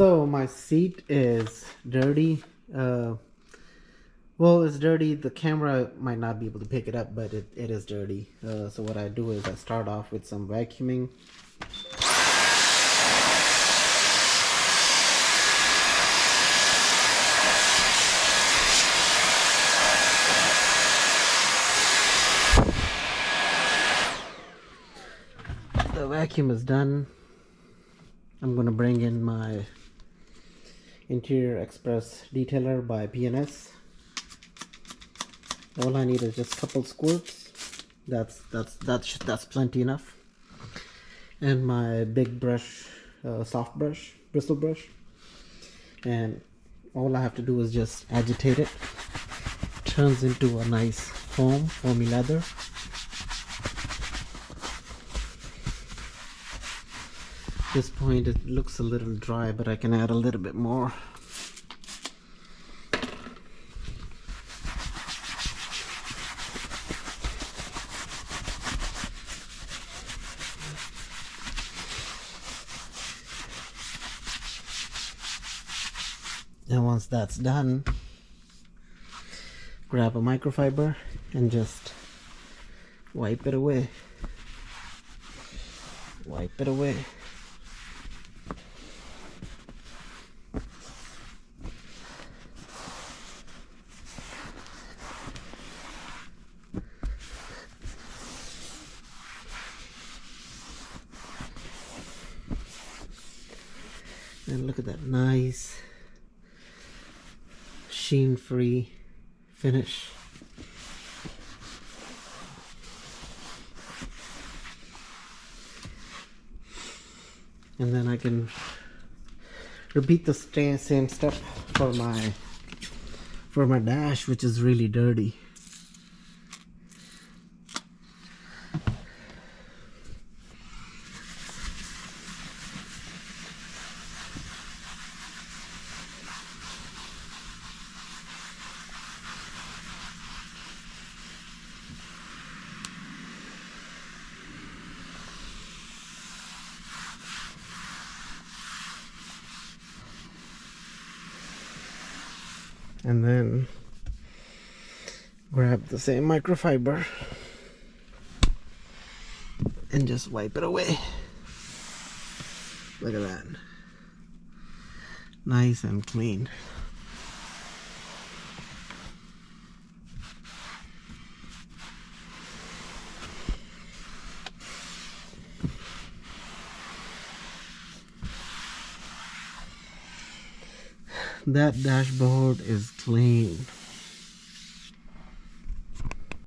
So my seat is dirty. Uh, well, it's dirty. The camera might not be able to pick it up, but it is dirty. So what I do is I start off with some vacuuming. The vacuum is done. I'm going to bring in my Interior Express Detailer by P&S. All I need is just a couple squirts. That's plenty enough. And my big brush, soft brush, bristle brush. And all I have to do is just agitate it. Turns into a nice foamy leather. At this point it looks a little dry, but I can add a little bit more. And once that's done, grab a microfiber and just wipe it away. Wipe it away. And look at that nice sheen-free finish. And then I can repeat the same step for my dash, which is really dirty. And then grab the same microfiber and just wipe it away. Look at that. Nice and clean. That dashboard is clean.